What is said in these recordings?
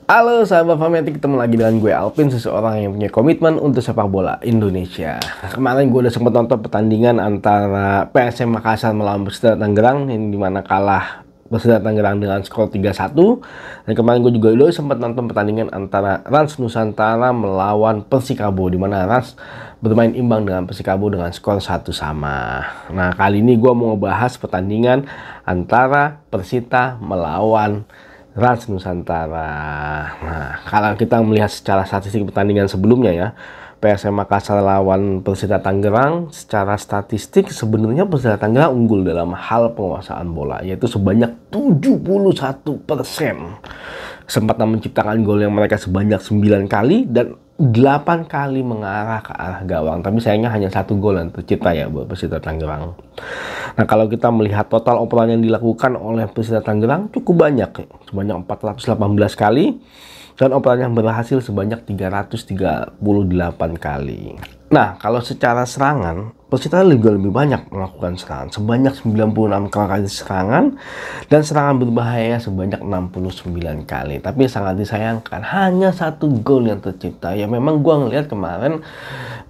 Halo sahabat Fanatik, ketemu lagi dengan gue Alvin, seseorang yang punya komitmen untuk sepak bola Indonesia. Kemarin gue udah sempat nonton pertandingan antara PSM Makassar melawan Persita Tangerang, ini dimana kalah Persita Tangerang dengan skor 3-1. Dan kemarin gue juga udah sempat nonton pertandingan antara Rans Nusantara melawan Persikabo, dimana Rans bermain imbang dengan Persikabo dengan skor 1-1. Nah, kali ini gue mau ngebahas pertandingan antara Persita melawan Rans Nusantara. Nah, kalau kita melihat secara statistik pertandingan sebelumnya ya, PSM Makassar lawan Persita Tangerang, secara statistik sebenarnya Persita Tangerang unggul dalam hal penguasaan bola, yaitu sebanyak 71%. Kesempatan menciptakan gol yang mereka sebanyak 9 kali dan 8 kali mengarah ke arah gawang. Tapi sayangnya hanya 1 gol yang tercipta ya buat Persita Tangerang. Nah, kalau kita melihat total operan yang dilakukan oleh Persita Tangerang cukup banyak ya, sebanyak 418 kali, dan operan yang berhasil sebanyak 338 kali. Nah, kalau secara serangan, Persita juga lebih banyak melakukan serangan, sebanyak 96 kali serangan, dan serangan berbahaya sebanyak 69 kali. Tapi sangat disayangkan, hanya 1 gol yang tercipta. Ya memang gua ngelihat kemarin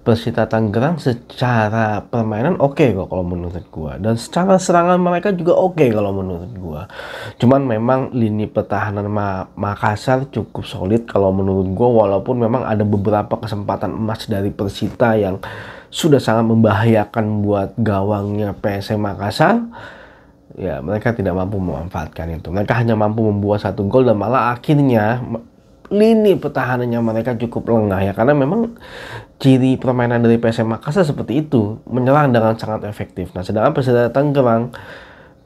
Persita Tangerang secara permainan oke kok kalau menurut gua, dan secara serangan mereka juga oke kalau menurut gua. Cuman memang lini pertahanan Makassar cukup solid kalau menurut gua, walaupun memang ada beberapa kesempatan emas dari Persita yang sudah sangat membahayakan buat gawangnya PSM Makassar. Ya, mereka tidak mampu memanfaatkan itu. Mereka hanya mampu membuat 1 gol, dan malah akhirnya lini pertahanannya mereka cukup lengah ya, karena memang ciri permainan dari PSM Makassar seperti itu, menyerang dengan sangat efektif. Nah, sedangkan Persita Tangerang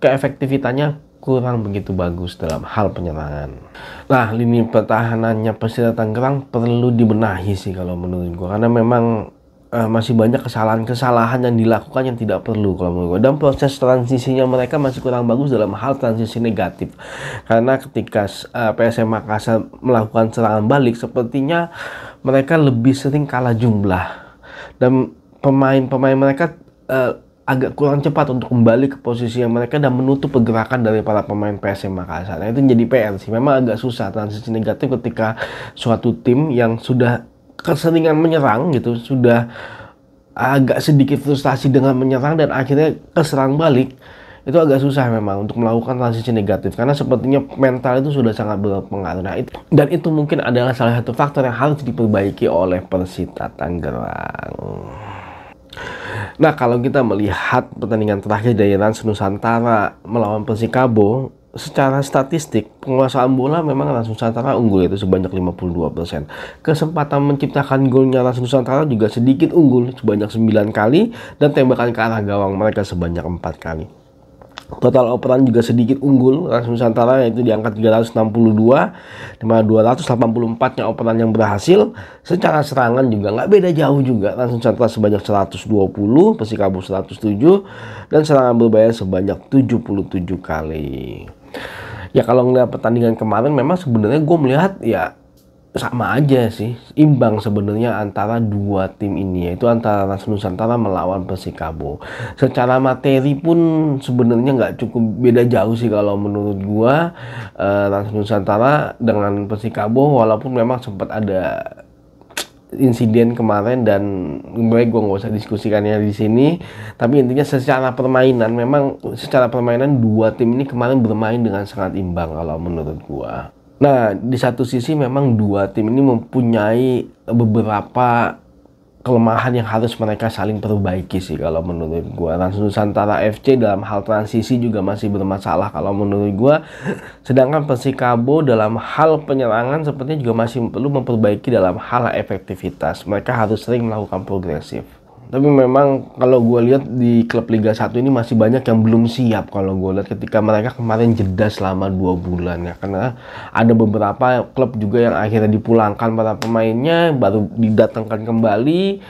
keefektivitasnya kurang begitu bagus dalam hal penyerangan. Nah, lini pertahanannya Persita Tangerang perlu dibenahi sih kalau menurut gua, karena memang masih banyak kesalahan-kesalahan yang dilakukan yang tidak perlu kalau menurut gue, dan proses transisinya mereka masih kurang bagus dalam hal transisi negatif, karena ketika PSM Makassar melakukan serangan balik sepertinya mereka lebih sering kalah jumlah, dan pemain-pemain mereka agak kurang cepat untuk kembali ke posisi yang mereka dan menutup pergerakan dari para pemain PSM Makassar. Nah, itu jadi PR sih, memang agak susah transisi negatif ketika suatu tim yang sudah keseringan menyerang gitu, sudah agak sedikit frustasi dengan menyerang dan akhirnya keserang balik, itu agak susah memang untuk melakukan transisi negatif, karena sepertinya mental itu sudah sangat berpengaruh. Nah, dan itu mungkin adalah salah satu faktor yang harus diperbaiki oleh Persita Tangerang. Nah, kalau kita melihat pertandingan terakhir dari Rans Nusantara melawan Persikabo, secara statistik penguasaan bola memang Rans Nusantara unggul, itu sebanyak 52%. Kesempatan menciptakan golnya Rans Nusantara juga sedikit unggul, sebanyak 9 kali, dan tembakan ke arah gawang mereka sebanyak 4 kali. Total operan juga sedikit unggul Rans Nusantara, yaitu di angka 362, dimana 284-nya operan yang berhasil. Secara serangan juga nggak beda jauh juga, Rans Nusantara sebanyak 120, Persikabo 107, dan serangan berbahaya sebanyak 77 kali. Ya, kalau ngeliat pertandingan kemarin memang sebenarnya gue melihat ya sama aja sih, imbang sebenarnya antara dua tim ini, yaitu antara Rans Nusantara melawan Persikabo. Secara materi pun sebenarnya nggak cukup beda jauh sih kalau menurut gua. Rans Nusantara dengan Persikabo, walaupun memang sempat ada insiden kemarin, dan baik gue nggak usah diskusikannya di sini, tapi intinya secara permainan, memang secara permainan dua tim ini kemarin bermain dengan sangat imbang kalau menurut gua. Nah, di satu sisi memang dua tim ini mempunyai beberapa kelemahan yang harus mereka saling perbaiki sih kalau menurut gua. Rans Nusantara FC dalam hal transisi juga masih bermasalah kalau menurut gua. Sedangkan Persikabo dalam hal penyerangan sepertinya juga masih perlu memperbaiki dalam hal efektivitas. Mereka harus sering melakukan progresif. Tapi memang kalau gue lihat di klub Liga 1 ini masih banyak yang belum siap kalau gue lihat, ketika mereka kemarin jeda selama 2 bulan ya, karena ada beberapa klub juga yang akhirnya dipulangkan para pemainnya baru didatangkan kembali,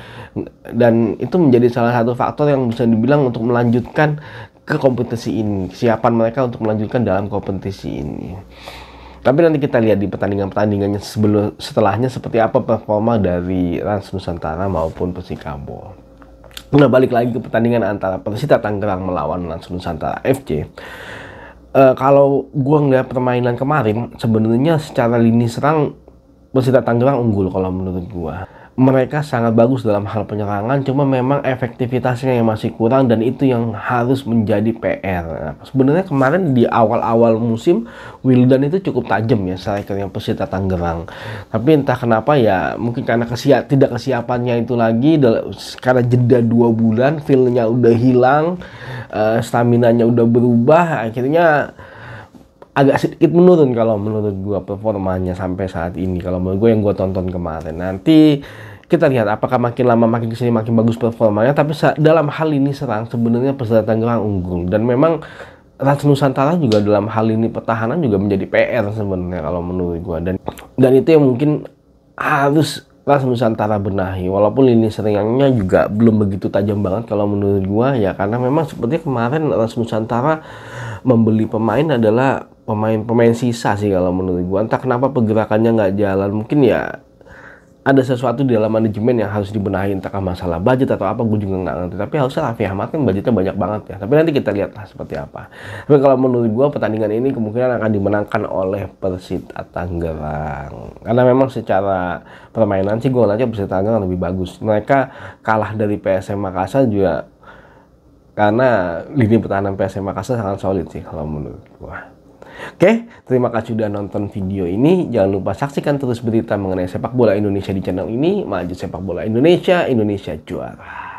dan itu menjadi salah satu faktor yang bisa dibilang untuk melanjutkan ke kompetisi ini, kesiapan mereka untuk melanjutkan dalam kompetisi ini. Tapi nanti kita lihat di pertandingannya setelahnya seperti apa performa dari Rans Nusantara maupun Persikabo. Nah, balik lagi ke pertandingan antara Persita Tangerang melawan Rans Nusantara FC. Kalau gua ngeliat permainan kemarin, sebenarnya secara lini serang Persita Tangerang unggul kalau menurut gua. Mereka sangat bagus dalam hal penyerangan, cuma memang efektivitasnya yang masih kurang dan itu yang harus menjadi PR. Nah, sebenarnya kemarin di awal-awal musim Wildan itu cukup tajam ya strikernya Persita Tangerang. Tapi entah kenapa ya, mungkin karena tidak kesiapannya itu lagi, karena jeda 2 bulan, feel-nya udah hilang, stamina-nya udah berubah, akhirnya agak sedikit menurun kalau menurut gua performanya sampai saat ini. Kalau menurut gua yang gua tonton kemarin, nanti kita lihat apakah makin lama makin kesini makin bagus performanya. Tapi dalam hal ini serang sebenarnya Persita Tangerang unggul, dan memang Rans Nusantara juga dalam hal ini pertahanan juga menjadi PR sebenarnya kalau menurut gua, dan itu yang mungkin harus Rans Nusantara benahi, walaupun lini serangannya juga belum begitu tajam banget kalau menurut gua ya, karena memang seperti kemarin Rans Nusantara membeli pemain adalah pemain sisa sih kalau menurut gua. Entah kenapa pergerakannya nggak jalan, mungkin ya ada sesuatu di dalam manajemen yang harus dibenahi, entahkah masalah budget atau apa, gue juga nggak ngerti. Tapi harusnya Raffi Ahmad kan budgetnya banyak banget ya, tapi nanti kita lihat lah seperti apa. Tapi kalau menurut gua pertandingan ini kemungkinan akan dimenangkan oleh Persita Tangerang, karena memang secara permainan sih gue ngeliatnya Persita Tangerang lebih bagus. Mereka kalah dari PSM Makassar juga karena lini pertahanan PSM Makassar sangat solid sih kalau menurut gua. Oke, terima kasih sudah nonton video ini. Jangan lupa saksikan terus berita mengenai sepak bola Indonesia di channel ini. Maju sepak bola Indonesia, Indonesia juara.